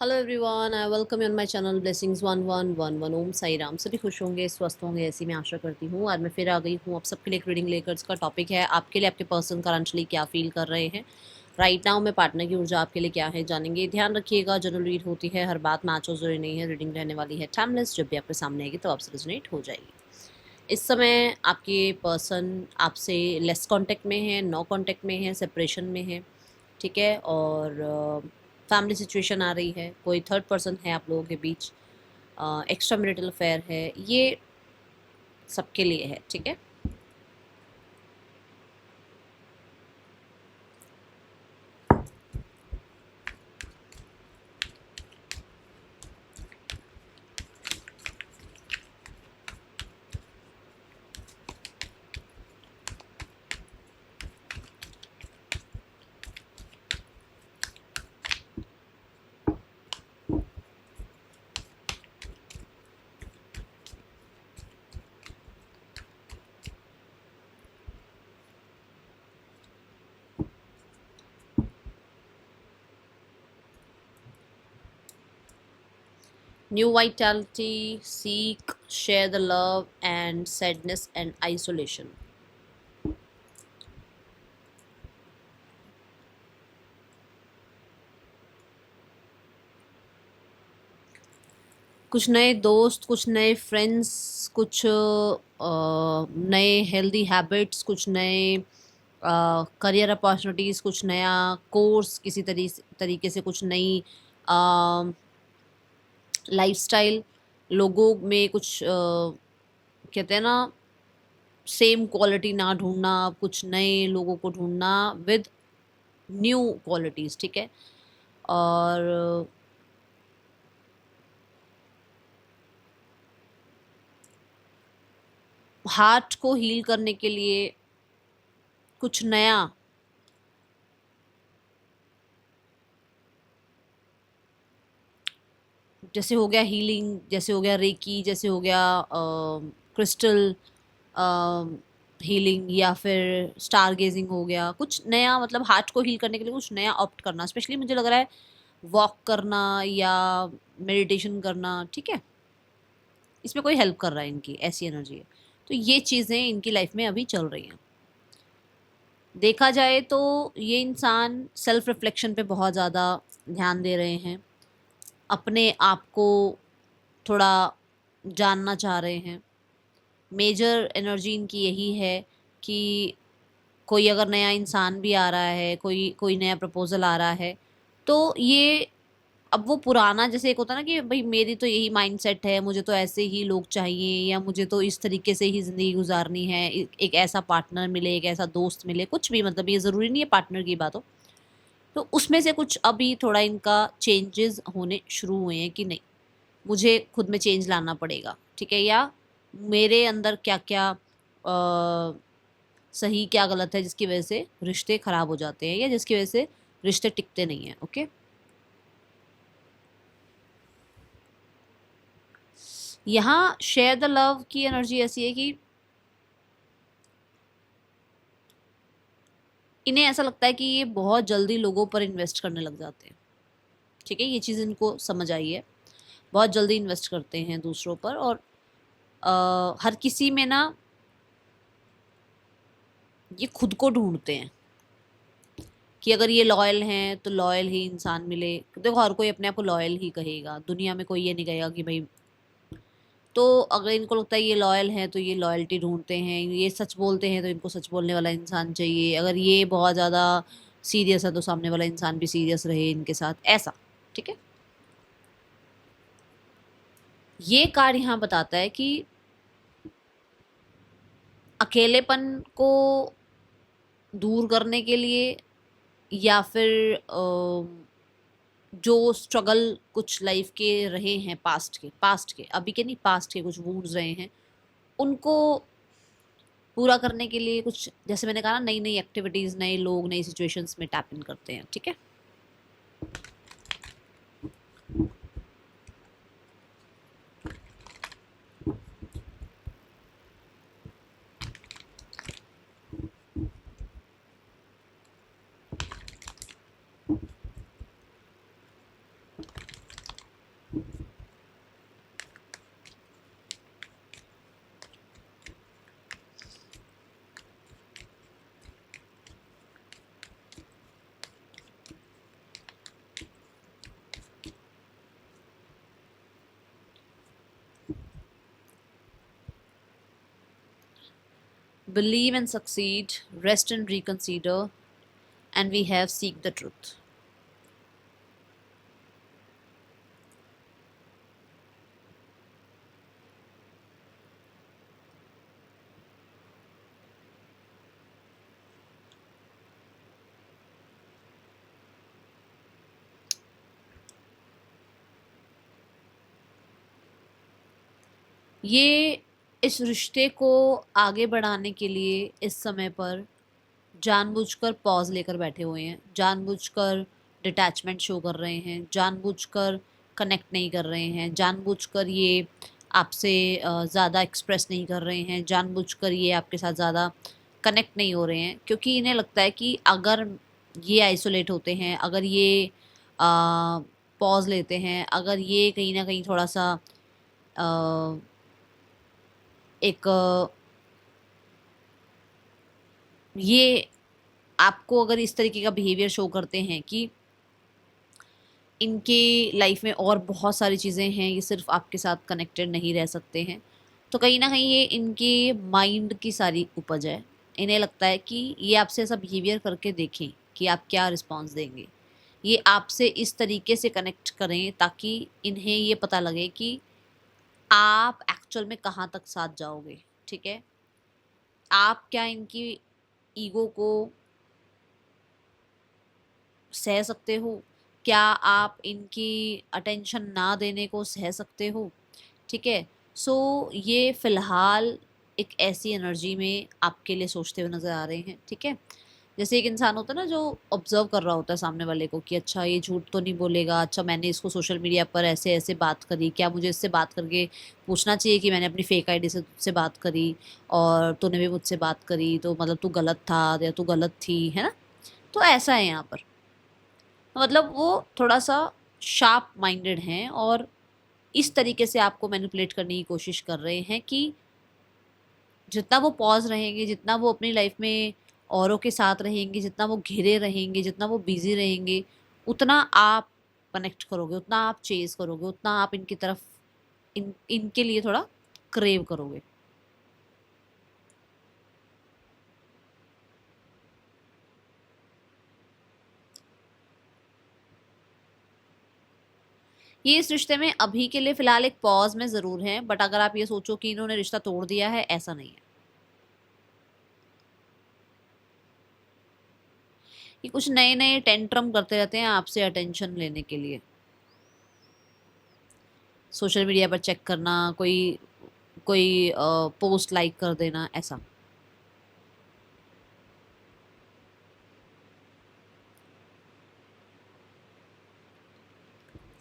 Hello everyone, I welcome you on my channel blessings 1111। ओम साई राम। सभी खुश होंगे, स्वस्थ होंगे, ऐसी मैं आशा करती हूँ। आज मैं फिर आ गई हूँ आप सबके लिए एक रीडिंग लेकर। इसका टॉपिक है आपके लिए आपके पर्सन करंटली क्या फील कर रहे हैं राइट नाउ में। पार्टनर की ऊर्जा आपके लिए क्या है जानेंगे। ध्यान रखिएगा, जनरल रीड होती है, हर बात मैच हो जरूरी नहीं है। रीडिंग रहने वाली है टाइमलेस। जब भी आपके सामने आएगी तो आपसे रेजोनेट हो जाएगी। इस समय आपके पर्सन आपसे लेस कांटेक्ट में है, नो कांटेक्ट में है, सेपरेशन में है, ठीक है। और फैमिली सिचुएशन आ रही है, कोई थर्ड पर्सन है आप लोगों के बीच, एक्स्ट्रा मैरिटल अफेयर है, ये सबके लिए है, ठीक है। New vitality, seek, share the love and sadness and isolation. कुछ नए दोस्त, कुछ नए फ्रेंड्स, कुछ नए हेल्दी हैबिट्स, कुछ नए करियर अपॉर्चुनिटीज़, कुछ नया कोर्स, किसी तरीके से कुछ नई लाइफस्टाइल। लोगों में कुछ कहते हैं ना, सेम क्वालिटी ना ढूंढना, कुछ नए लोगों को ढूंढना विद न्यू क्वालिटीज़, ठीक है। और हार्ट को हील करने के लिए कुछ नया, जैसे हो गया हीलिंग, जैसे हो गया रेकी, जैसे हो गया क्रिस्टल हीलिंग, या फिर स्टार गेजिंग हो गया। कुछ नया मतलब हार्ट को हील करने के लिए कुछ नया ऑप्ट करना, स्पेशली मुझे लग रहा है वॉक करना या मेडिटेशन करना, ठीक है। इसमें कोई हेल्प कर रहा है, इनकी ऐसी एनर्जी है। तो ये चीज़ें इनकी लाइफ में अभी चल रही हैं। देखा जाए तो ये इंसान सेल्फ रिफ्लेक्शन पे बहुत ज़्यादा ध्यान दे रहे हैं, अपने आप को थोड़ा जानना चाह रहे हैं। मेजर एनर्जी इनकी यही है कि कोई अगर नया इंसान भी आ रहा है, कोई कोई नया प्रपोजल आ रहा है, तो ये अब वो पुराना जैसे एक होता है ना कि भाई मेरी तो यही माइंडसेट है, मुझे तो ऐसे ही लोग चाहिए, या मुझे तो इस तरीके से ही ज़िंदगी गुजारनी है, एक ऐसा पार्टनर मिले, एक ऐसा दोस्त मिले, कुछ भी, मतलब ये ज़रूरी नहीं है पार्टनर की बात हो। तो उसमें से कुछ अभी थोड़ा इनका चेंजेस होने शुरू हुए हैं कि नहीं, मुझे खुद में चेंज लाना पड़ेगा, ठीक है। या मेरे अंदर क्या क्या सही क्या गलत है जिसकी वजह से रिश्ते खराब हो जाते हैं, या जिसकी वजह से रिश्ते टिकते नहीं हैं। ओके, यहाँ शेयर द लव की एनर्जी ऐसी है कि इन्हें ऐसा लगता है कि ये बहुत जल्दी लोगों पर इन्वेस्ट करने लग जाते हैं, ठीक है। ये चीज़ इनको समझ आई है, बहुत जल्दी इन्वेस्ट करते हैं दूसरों पर। और हर किसी में ना ये खुद को ढूंढते हैं कि अगर ये लॉयल हैं तो लॉयल ही इंसान मिले। देखो, हर कोई अपने आप को लॉयल ही कहेगा, दुनिया में कोई ये नहीं कहेगा कि भाई। तो अगर इनको लगता है ये लॉयल है तो ये लॉयल्टी ढूंढते हैं, ये सच बोलते हैं तो इनको सच बोलने वाला इंसान चाहिए, अगर ये बहुत ज़्यादा सीरियस है तो सामने वाला इंसान भी सीरियस रहे इनके साथ, ऐसा, ठीक है। ये कार्ड यहाँ बताता है कि अकेलेपन को दूर करने के लिए, या फिर जो स्ट्रगल कुछ लाइफ के रहे हैं, पास्ट के अभी के नहीं, पास्ट के कुछ वूंड्स रहे हैं, उनको पूरा करने के लिए कुछ, जैसे मैंने कहा ना, नई नई एक्टिविटीज़, नए लोग, नई सिचुएशंस में टैप इन करते हैं, ठीक है। Believe and succeed, rest and reconsider, and we have seek the truth. ये इस रिश्ते को आगे बढ़ाने के लिए इस समय पर जानबूझकर पॉज लेकर बैठे हुए हैं, जानबूझकर डिटैचमेंट शो कर रहे हैं, जानबूझकर कनेक्ट नहीं कर रहे हैं, जानबूझकर ये आपसे ज़्यादा एक्सप्रेस नहीं कर रहे हैं, जानबूझकर ये आपके साथ ज़्यादा कनेक्ट नहीं हो रहे हैं, क्योंकि इन्हें लगता है कि अगर ये आइसोलेट होते हैं, अगर ये पॉज लेते हैं, अगर ये कहीं ना कहीं थोड़ा सा एक ये आपको अगर इस तरीके का बिहेवियर शो करते हैं कि इनके लाइफ में और बहुत सारी चीज़ें हैं, ये सिर्फ आपके साथ कनेक्टेड नहीं रह सकते हैं, तो कहीं ना कहीं ये इनके माइंड की सारी उपज है। इन्हें लगता है कि ये आपसे ऐसा बिहेवियर करके देखें कि आप क्या रिस्पॉन्स देंगे, ये आपसे इस तरीके से कनेक्ट करें ताकि इन्हें ये पता लगे कि आप एक्चुअल में कहाँ तक साथ जाओगे। ठीक है, आप क्या इनकी ईगो को सह सकते हो, क्या आप इनकी अटेंशन ना देने को सह सकते हो। ठीक है, सो ये फ़िलहाल एक ऐसी एनर्जी में आपके लिए सोचते हुए नज़र आ रहे हैं। ठीक है, जैसे एक इंसान होता है ना जो ऑब्जर्व कर रहा होता है सामने वाले को कि अच्छा ये झूठ तो नहीं बोलेगा, अच्छा मैंने इसको सोशल मीडिया पर ऐसे ऐसे बात करी, क्या मुझे इससे बात करके पूछना चाहिए कि मैंने अपनी फेक आईडी से तुझसे बात करी और तूने भी मुझसे बात करी, तो मतलब तू गलत था या तू गलत थी, है ना। तो ऐसा है यहाँ पर, मतलब वो थोड़ा सा शार्प माइंडेड हैं और इस तरीके से आपको मैनिपुलेट करने की कोशिश कर रहे हैं कि जितना वो पॉज रहेंगे, जितना वो अपनी लाइफ में औरों के साथ रहेंगे, जितना वो घिरे रहेंगे, जितना वो बिजी रहेंगे, उतना आप कनेक्ट करोगे, उतना आप चेज करोगे, उतना आप इनकी तरफ इनके लिए थोड़ा क्रेव करोगे। ये इस रिश्ते में अभी के लिए फिलहाल एक पॉज में जरूर है, बट अगर आप ये सोचो कि इन्होंने रिश्ता तोड़ दिया है, ऐसा नहीं है। ये कुछ नए नए टेंट्रम करते रहते हैं आपसे अटेंशन लेने के लिए, सोशल मीडिया पर चेक करना, कोई कोई पोस्ट लाइक कर देना, ऐसा।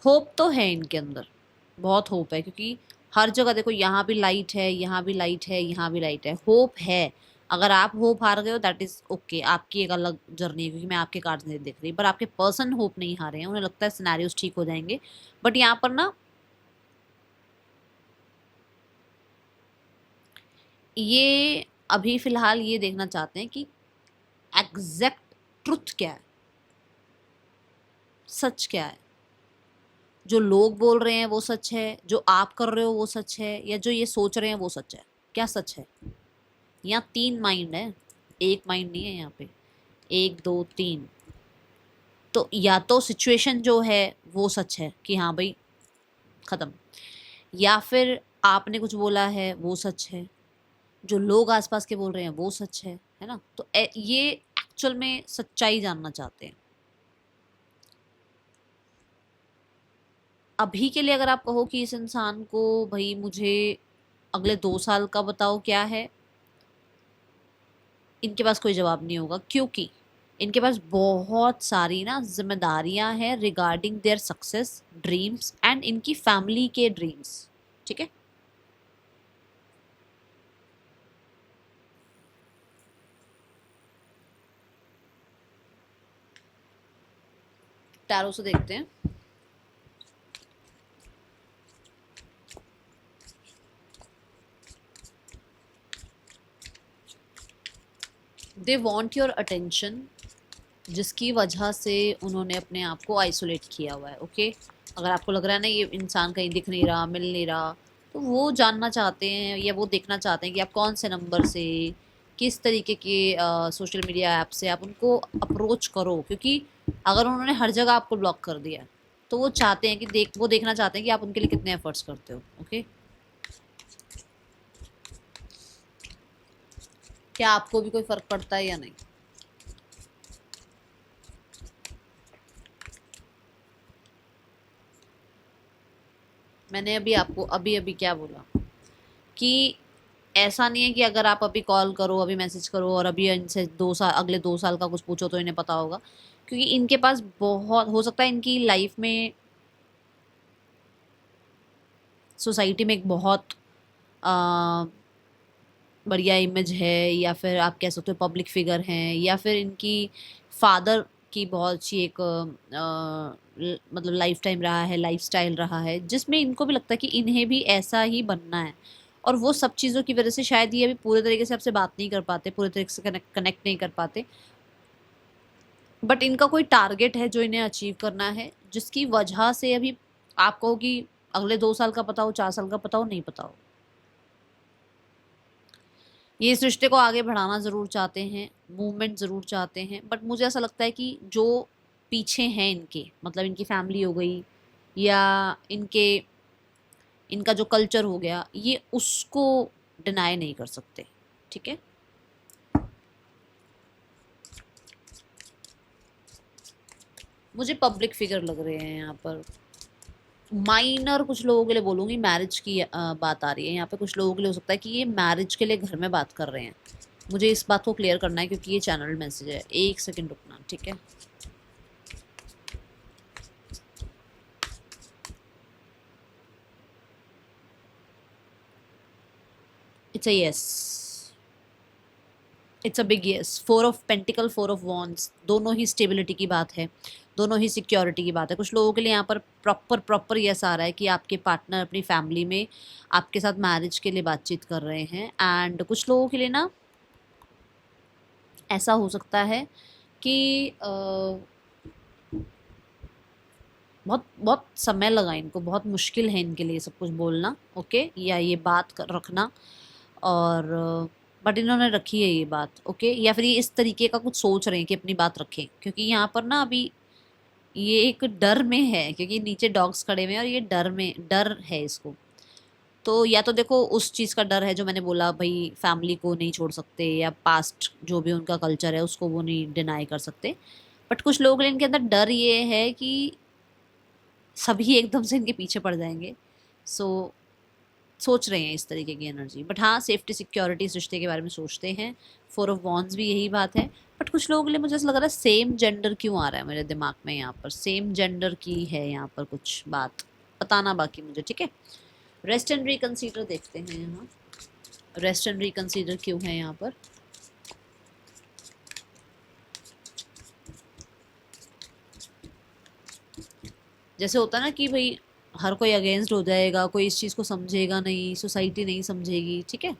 होप तो है इनके अंदर, बहुत होप है, क्योंकि हर जगह देखो, यहाँ भी लाइट है, यहाँ भी लाइट है, यहाँ भी लाइट है, होप है। अगर आप होप हार गए हो दैट इज ओके, आपकी एक अलग जर्नी है, क्योंकि मैं आपके कार्ड नहीं देख रही, पर आपके पर्सन होप नहीं हारे हैं, उन्हें लगता है सिनेरियोज ठीक हो जाएंगे। बट यहाँ पर ना ये अभी फिलहाल ये देखना चाहते हैं कि एग्जैक्ट ट्रुथ क्या है, सच क्या है। जो लोग बोल रहे हैं वो सच है, जो आप कर रहे हो वो सच है, या जो ये सोच रहे हैं वो सच है, क्या सच है। यहाँ तीन माइंड है, एक माइंड नहीं है यहाँ पे, एक दो तीन। तो या तो सिचुएशन जो है वो सच है कि हाँ भाई खत्म, या फिर आपने कुछ बोला है वो सच है, जो लोग आसपास के बोल रहे हैं वो सच है ना। तो ये एक्चुअल में सच्चाई जानना चाहते हैं। अभी के लिए अगर आप कहो कि इस इंसान को भाई मुझे अगले 2 साल का बताओ क्या है, इनके पास कोई जवाब नहीं होगा, क्योंकि इनके पास बहुत सारी ना जिम्मेदारियां हैं regarding their success, dreams and इनकी फैमिली के ड्रीम्स। ठीक है, टैरो से देखते हैं। दे वॉन्ट योर अटेंशन, जिसकी वजह से उन्होंने अपने आप को आइसोलेट किया हुआ है। ओके, अगर आपको लग रहा है ना ये इंसान कहीं दिख नहीं रहा, मिल नहीं रहा, तो वो जानना चाहते हैं या वो देखना चाहते हैं कि आप कौन से नंबर से, किस तरीके के सोशल मीडिया ऐप से आप उनको अप्रोच करो, क्योंकि अगर उन्होंने हर जगह आपको ब्लॉक कर दिया तो वो चाहते हैं कि वो देखना चाहते हैं कि आप उनके लिए कितने एफर्ट्स करते हो। ओके, क्या आपको भी कोई फर्क पड़ता है या नहीं? मैंने अभी आपको अभी अभी क्या बोला कि ऐसा नहीं है कि अगर आप अभी कॉल करो, अभी मैसेज करो और अभी इनसे 2 साल, अगले 2 साल का कुछ पूछो तो इन्हें पता होगा, क्योंकि इनके पास बहुत हो सकता है इनकी लाइफ में, सोसाइटी में एक बहुत आ, बढ़िया इमेज है, या फिर आप कह सकते हो पब्लिक फिगर हैं, या फिर इनकी फादर की बहुत अच्छी एक मतलब लाइफ टाइम रहा है, लाइफ स्टाइल रहा है, जिसमें इनको भी लगता है कि इन्हें भी ऐसा ही बनना है। और वो सब चीज़ों की वजह से शायद ये अभी पूरे तरीके से आपसे बात नहीं कर पाते, पूरे तरीके से कनेक्ट नहीं कर पाते, बट इनका कोई टारगेट है जो इन्हें अचीव करना है, जिसकी वजह से अभी आप कहो कि अगले 2 साल का पता हो, 4 साल का पता हो, नहीं पता हो, ये इस रिश्ते को आगे बढ़ाना ज़रूर चाहते हैं, मूवमेंट ज़रूर चाहते हैं, बट मुझे ऐसा लगता है कि जो पीछे हैं इनके, मतलब इनकी फैमिली हो गई या इनके इनका जो कल्चर हो गया, ये उसको डिनाई नहीं कर सकते। ठीक है, मुझे पब्लिक फिगर लग रहे हैं यहाँ पर। माइनर कुछ लोगों के लिए बोलूँगी, मैरिज की बात आ रही है यहाँ पे, कुछ लोगों के लिए हो सकता है कि ये मैरिज के लिए घर में बात कर रहे हैं। मुझे इस बात को क्लियर करना है क्योंकि ये चैनल मैसेज है। एक सेकंड रुकना, ठीक है। It's a yes, it's a big yes. 4 of pentacle, 4 of wands, दोनों ही स्टेबिलिटी की बात है, दोनों ही सिक्योरिटी की बात है। कुछ लोगों के लिए यहाँ पर प्रॉपर प्रॉपर यस आ रहा है कि आपके पार्टनर अपनी फैमिली में आपके साथ मैरिज के लिए बातचीत कर रहे हैं। एंड कुछ लोगों के लिए ना ऐसा हो सकता है कि बहुत बहुत समय लगा इनको, बहुत मुश्किल है इनके लिए सब कुछ बोलना, ओके, या ये बात रखना, और बट इन्होंने रखी है ये बात, ओके, या फिर ये इस तरीके का कुछ सोच रहे हैं कि अपनी बात रखें, क्योंकि यहाँ पर ना अभी ये एक डर में है, क्योंकि नीचे डॉग्स खड़े हुए हैं और ये डर है इसको। तो या तो देखो उस चीज़ का डर है जो मैंने बोला, भाई फैमिली को नहीं छोड़ सकते, या पास्ट जो भी उनका कल्चर है उसको वो नहीं डिनाई कर सकते। बट कुछ लोग इनके अंदर डर ये है कि सभी एकदम से इनके पीछे पड़ जाएंगे, सो सोच रहे हैं इस तरीके की एनर्जी। बट हाँ, सेफ्टी सिक्योरिटी इस रिश्ते के बारे में सोचते हैं। 4 ऑफ वॉन्ड्स भी यही बात है। बट कुछ लोगों के लिए मुझे ऐसा लग रहा है सेम जेंडर क्यों आ रहा है मेरे दिमाग में, यहाँ पर सेम जेंडर की है यहाँ पर कुछ बात, बताना बाकी मुझे, ठीक है। रेस्ट एंड रिकंसीडर देखते हैं यहाँ, रेस्ट एंड रिकंसीडर क्यों है यहाँ पर। जैसे होता है ना कि भाई हर कोई अगेंस्ट हो जाएगा, कोई इस चीज़ को समझेगा नहीं, सोसाइटी नहीं समझेगी, ठीक है।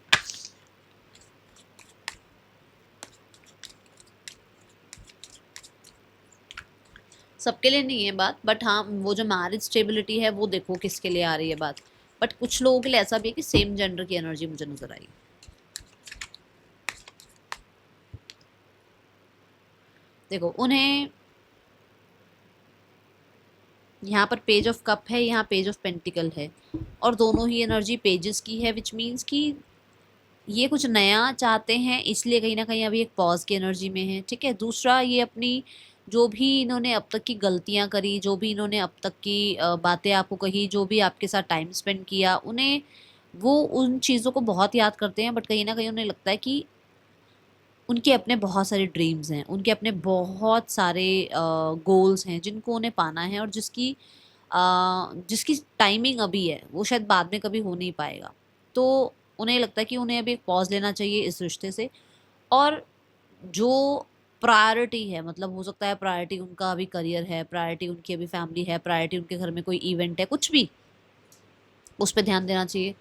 सबके लिए नहीं है बात, बट हाँ वो जो मैरिज स्टेबिलिटी है वो देखो किसके लिए आ रही है बात। बट कुछ लोगों के लिए ऐसा भी है कि सेम जेंडर की एनर्जी मुझे नजर आई। देखो उन्हें यहाँ पर पेज ऑफ कप है, यहाँ पेज ऑफ पेंटिकल है, और दोनों ही एनर्जी पेजेस की है, विच मीन्स कि ये कुछ नया चाहते हैं, इसलिए कहीं ना कहीं अभी एक पॉज की एनर्जी में है, ठीक है। दूसरा, ये अपनी जो भी इन्होंने अब तक की गलतियां करी, जो भी इन्होंने अब तक की बातें आपको कही, जो भी आपके साथ टाइम स्पेंड किया, उन्हें वो उन चीज़ों को बहुत याद करते हैं। बट कहीं ना कहीं उन्हें लगता है कि उनके अपने बहुत सारे ड्रीम्स हैं, उनके अपने बहुत सारे गोल्स हैं जिनको उन्हें पाना है, और जिसकी टाइमिंग अभी है वो शायद बाद में कभी हो नहीं पाएगा। तो उन्हें लगता है कि उन्हें अभी एक पॉज लेना चाहिए इस रिश्ते से, और जो प्रायोरिटी है, मतलब हो सकता है प्रायोरिटी उनका अभी करियर है, प्रायोरिटी उनकी अभी फैमिली है, प्रायोरिटी उनके घर में कोई इवेंट है, कुछ भी, उस पर ध्यान देना चाहिए।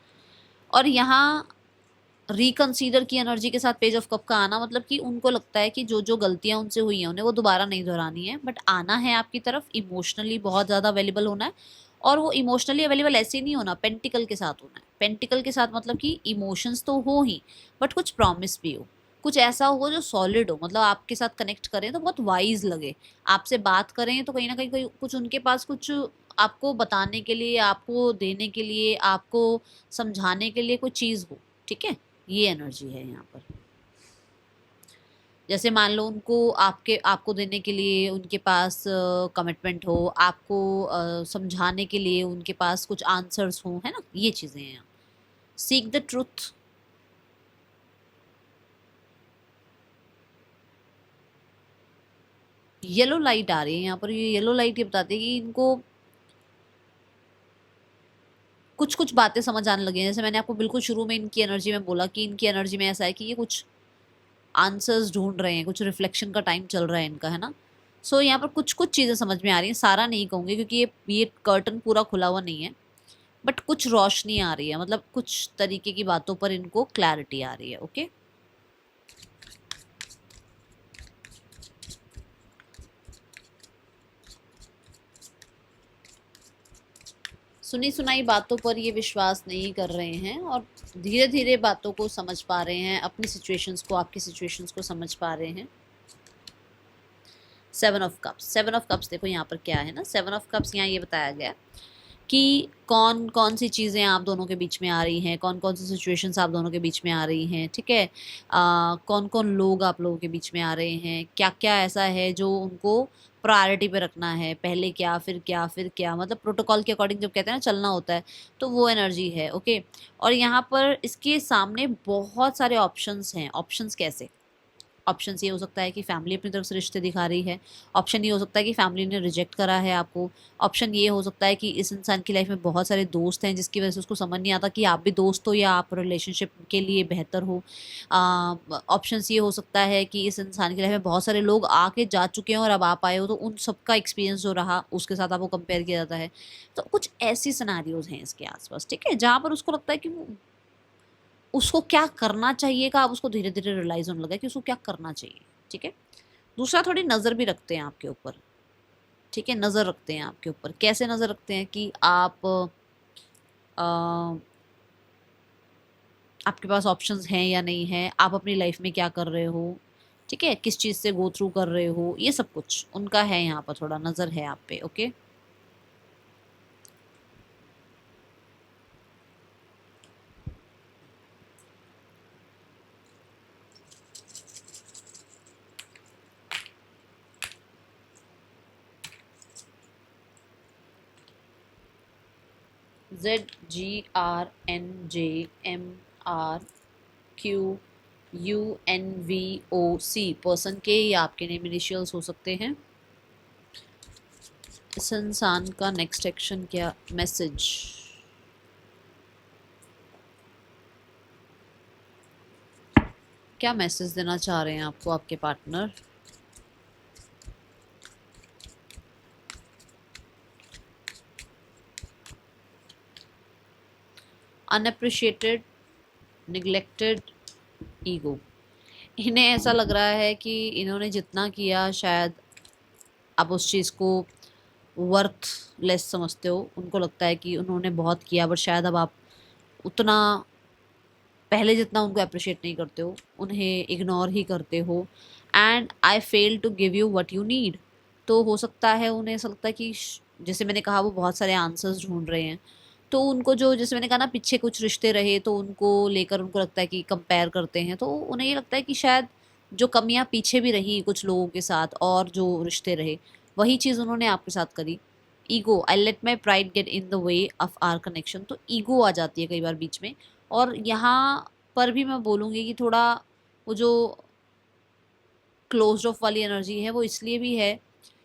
और यहाँ रिकंसीडर की एनर्जी के साथ पेज ऑफ कप का आना, मतलब कि उनको लगता है कि जो जो गलतियां उनसे हुई हैं उन्हें वो दोबारा नहीं दोहरानी है, बट आना है आपकी तरफ, इमोशनली बहुत ज़्यादा अवेलेबल होना है। और वो इमोशनली अवेलेबल ऐसे नहीं होना, पेंटिकल के साथ होना है। पेंटिकल के साथ मतलब कि इमोशंस तो हो ही, बट कुछ प्रॉमिस भी हो, कुछ ऐसा हो जो सॉलिड हो, मतलब आपके साथ कनेक्ट करें तो बहुत वाइज लगे, आपसे बात करें तो कहीं ना कहीं कुछ उनके पास कुछ आपको बताने के लिए, आपको देने के लिए, आपको समझाने के लिए कोई चीज़ हो। ठीक है, ये एनर्जी है यहाँ पर। जैसे मान लो उनको आपको देने के लिए उनके पास कमिटमेंट हो, आपको समझाने के लिए उनके पास कुछ आंसर्स हो, है ना, ये चीज़ें हैं। Seek the truth. Yellow light आ रही है यहाँ पर, ये येलो लाइट ये बताती है कि इनको कुछ कुछ बातें समझ आने लगी हैं। जैसे मैंने आपको बिल्कुल शुरू में इनकी एनर्जी में बोला कि इनकी एनर्जी में ऐसा है कि ये कुछ आंसर्स ढूंढ रहे हैं, कुछ रिफ्लेक्शन का टाइम चल रहा है इनका, है ना। सो यहाँ पर कुछ कुछ चीज़ें समझ में आ रही हैं, सारा नहीं कहूँगी क्योंकि ये कर्टन पूरा खुला हुआ नहीं है, बट कुछ रोशनी आ रही है, मतलब कुछ तरीके की बातों पर इनको क्लैरिटी आ रही है। ओके, सुनी सुनाई बातों पर ये विश्वास नहीं कर रहे हैं और धीरे धीरे बातों को समझ पा रहे हैं, अपनी सिचुएशंस को, आपकी सिचुएशंस को समझ पा रहे हैं। 7 ऑफ कप्स, 7 ऑफ कप्स देखो यहाँ पर क्या है ना, 7 ऑफ कप्स यहाँ ये बताया गया कि कौन कौन सी चीज़ें आप दोनों के बीच में आ रही हैं, कौन कौन सी सिचुएशंस आप दोनों के बीच में आ रही हैं। ठीक है, कौन कौन लोग आप लोगों के बीच में आ रहे हैं, क्या क्या ऐसा है जो उनको प्रायोरिटी पे रखना है, पहले क्या फिर क्या फिर क्या, मतलब प्रोटोकॉल के अकॉर्डिंग जब कहते हैं ना चलना होता है, तो वो एनर्जी है। ओके, और यहाँ पर इसके सामने बहुत सारे ऑप्शंस हैं। ऑप्शंस कैसे? ऑप्शन ये हो सकता है कि फैमिली अपनी तरफ से रिश्ते दिखा रही है, ऑप्शन ये हो सकता है कि फैमिली ने रिजेक्ट करा है आपको, ऑप्शन ये हो सकता है कि इस इंसान की लाइफ में बहुत सारे दोस्त हैं जिसकी वजह से उसको समझ नहीं आता कि आप भी दोस्त हो या आप रिलेशनशिप के लिए बेहतर हो। ऑप्शन ये हो सकता है कि इस इंसान की लाइफ में बहुत सारे लोग आके जा चुके हैं और अब आप आए हो, तो उन सबका एक्सपीरियंस जो रहा उसके साथ आपको कंपेयर किया जाता है। तो कुछ ऐसी सिनेरियोज हैं इसके आसपास, ठीक है, जहाँ पर उसको लगता है कि उसको क्या करना चाहिए का अब उसको धीरे धीरे रियलाइज होने लगा कि उसको क्या करना चाहिए। ठीक है, दूसरा थोड़ी नज़र भी रखते हैं आपके ऊपर। ठीक है, नज़र रखते हैं आपके ऊपर, कैसे नज़र रखते हैं कि आप आपके पास ऑप्शंस हैं या नहीं है, आप अपनी लाइफ में क्या कर रहे हो, ठीक है, किस चीज़ से गो थ्रू कर रहे हो, ये सब कुछ उनका है, यहाँ पर थोड़ा नज़र है आप पे। ओके, ZGRNJMRQUNVOC पर्सन के या आपके नेम इनिशियल्स हो सकते हैं। इस इंसान का नेक्स्ट एक्शन क्या, मैसेज, क्या मैसेज देना चाह रहे हैं आपको आपके पार्टनर? अनअप्रिशिएटेड, neglected, ego. इन्हें ऐसा लग रहा है कि इन्होंने जितना किया शायद आप उस चीज़ को वर्थलेस समझते हो। उनको लगता है कि उन्होंने बहुत किया बट शायद अब आप उतना पहले जितना उनको अप्रिशिएट नहीं करते हो, उन्हें इग्नोर ही करते हो। And I fail to give you what you need. तो हो सकता है उन्हें ऐसा लगता है कि जैसे मैंने कहा वो बहुत सारे आंसर्स ढूंढ रहे हैं, तो उनको जो जैसे मैंने कहा ना पीछे कुछ रिश्ते रहे तो उनको लेकर उनको लगता है कि कंपेयर करते हैं, तो उन्हें ये लगता है कि शायद जो कमियां पीछे भी रही कुछ लोगों के साथ और जो रिश्ते रहे वही चीज़ उन्होंने आपके साथ करी। Ego, I let my pride get in the way of our connection. तो ईगो आ जाती है कई बार बीच में। और यहाँ पर भी मैं बोलूँगी कि थोड़ा वो जो क्लोज्ड ऑफ वाली एनर्जी है वो इसलिए भी है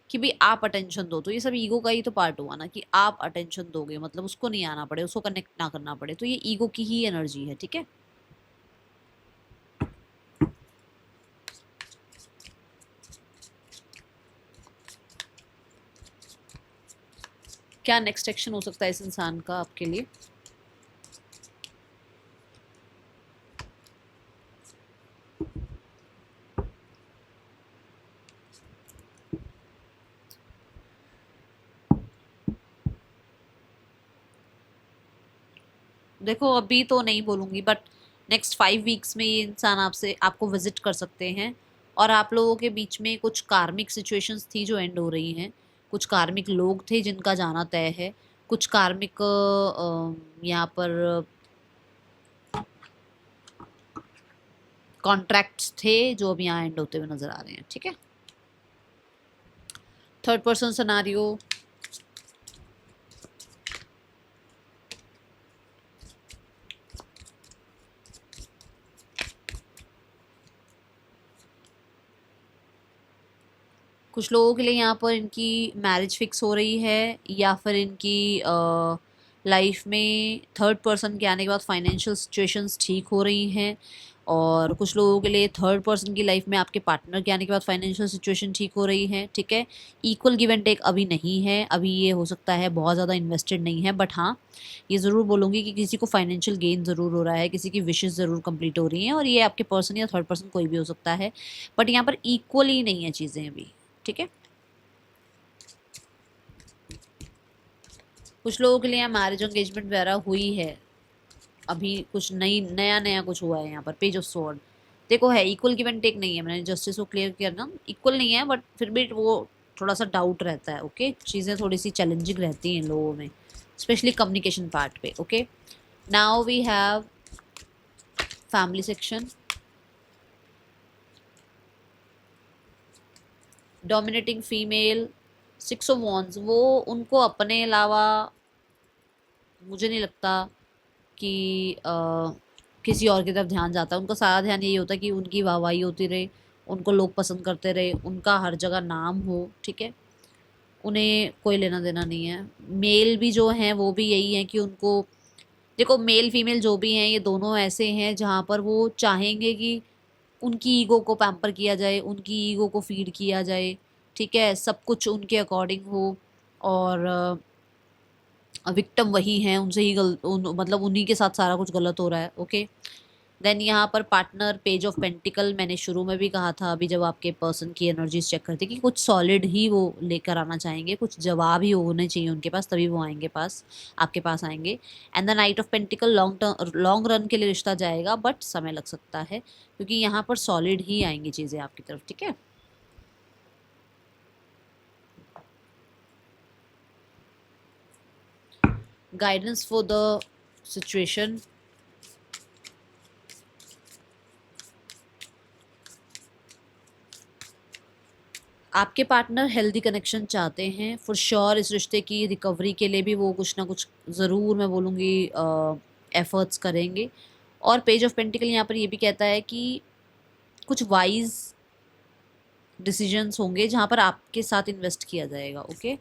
कि भाई आप अटेंशन दो, तो ये सब ईगो का ही तो पार्ट हुआ ना कि आप अटेंशन दोगे, मतलब उसको नहीं आना पड़े, उसको कनेक्ट ना करना पड़े, तो ये ईगो की ही एनर्जी है। ठीक है, क्या नेक्स्ट एक्शन हो सकता है इस इंसान का आपके लिए? देखो अभी तो नहीं बोलूंगी, बट नेक्स्ट 5 वीक्स में ये इंसान आपसे आपको विजिट कर सकते हैं। और आप लोगों के बीच में कुछ कार्मिक सिचुएशंस थी जो एंड हो रही हैं। कुछ कार्मिक लोग थे जिनका जाना तय है। कुछ कार्मिक यहाँ पर कॉन्ट्रैक्ट्स थे जो अब यहाँ एंड होते हुए नजर आ रहे हैं। ठीक है, थर्ड पर्सन सिनारियो। कुछ लोगों के लिए यहाँ पर इनकी मैरिज फिक्स हो रही है, या फिर इनकी लाइफ में थर्ड पर्सन के आने के बाद फाइनेंशियल सिचुएशंस ठीक हो रही हैं। और कुछ लोगों के लिए थर्ड पर्सन की लाइफ में आपके पार्टनर के आने के बाद फाइनेंशियल सिचुएशन ठीक हो रही है। ठीक है, इक्वल गिव एंड टेक अभी नहीं है, अभी ये हो सकता है बहुत ज़्यादा इन्वेस्टेड नहीं है, बट हाँ ये ज़रूर बोलूँगी कि किसी को फाइनेंशियल गेन ज़रूर हो रहा है, किसी की विशेज़ ज़रूर कंप्लीट हो रही हैं, और ये आपके पर्सन या थर्ड पर्सन कोई भी हो सकता है। बट यहाँ पर इक्वली नहीं है चीज़ें अभी। ठीक है, कुछ लोगों के लिए यहाँ मैरिज एंगेजमेंट वगैरह हुई है, अभी कुछ नई नया नया कुछ हुआ है। यहाँ पर पेज ऑफ स्वॉर्ड देखो है, इक्वल गिव एंड टेक नहीं है, मैंने जस्टिस को क्लियर किया ना, इक्वल नहीं है, बट फिर भी वो थोड़ा सा डाउट रहता है। ओके, चीज़ें थोड़ी सी चैलेंजिंग रहती हैं लोगों में, स्पेशली कम्युनिकेशन पार्ट पे। Okay, now we have family section. Dominating female, 6 of wands, वो उनको अपने अलावा मुझे नहीं लगता कि किसी और की तरफ ध्यान जाता है। उनका सारा ध्यान यही होता है कि उनकी वाहवाही होती रहे, उनको लोग पसंद करते रहे, उनका हर जगह नाम हो। ठीक है, उन्हें कोई लेना देना नहीं है। मेल भी जो हैं वो भी यही है कि उनको, देखो मेल फीमेल जो भी हैं ये दोनों ऐसे हैं जहाँ पर वो चाहेंगे कि उनकी ईगो को पैम्पर किया जाए, उनकी ईगो को फीड किया जाए। ठीक है, सब कुछ उनके अकॉर्डिंग हो, और विक्टिम वही हैं, उनसे ही मतलब उन्हीं के साथ सारा कुछ गलत हो रहा है। ओके, देन यहाँ पर पार्टनर, पेज ऑफ पेंटिकल, मैंने शुरू में भी कहा था अभी जब आपके पर्सन की एनर्जीज चेक करती कि कुछ सॉलिड ही वो लेकर आना चाहेंगे, कुछ जवाब ही होने चाहिए उनके पास, तभी वो आएंगे पास, आपके पास आएंगे। And the night of pentacle, long run के लिए रिश्ता जाएगा, बट समय लग सकता है क्योंकि यहाँ पर सॉलिड ही आएंगी चीज़ें आपकी तरफ। ठीक है, गाइडेंस फॉर द सिचुएशन। आपके पार्टनर हेल्दी कनेक्शन चाहते हैं फॉर श्योर। इस रिश्ते की रिकवरी के लिए भी वो कुछ ना कुछ ज़रूर, मैं बोलूँगी, एफर्ट्स करेंगे। और पेज ऑफ पेंटिकल यहाँ पर ये भी कहता है कि कुछ वाइज डिसीजंस होंगे जहाँ पर आपके साथ इन्वेस्ट किया जाएगा। Okay,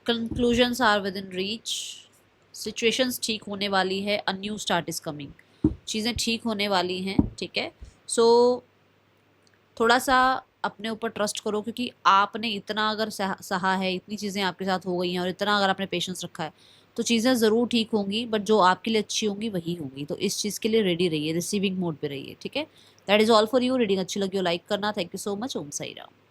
conclusions are within reach. Situations ठीक होने वाली है, a new start is coming, चीज़ें ठीक होने वाली हैं। ठीक है, सो थोड़ा सा अपने ऊपर ट्रस्ट करो, क्योंकि आपने इतना अगर सहा है, इतनी चीज़ें आपके साथ हो गई हैं, और इतना अगर आपने पेशेंस रखा है, तो चीज़ें ज़रूर ठीक होंगी, बट जो आपके लिए अच्छी होंगी वही होंगी। तो इस चीज़ के लिए रेडी रहिए, रिसीविंग मोड पे रहिए। ठीक है, that is all for you. Reading अच्छी लगी हो लाइक करना। Thank you so much. Om Sai Ram.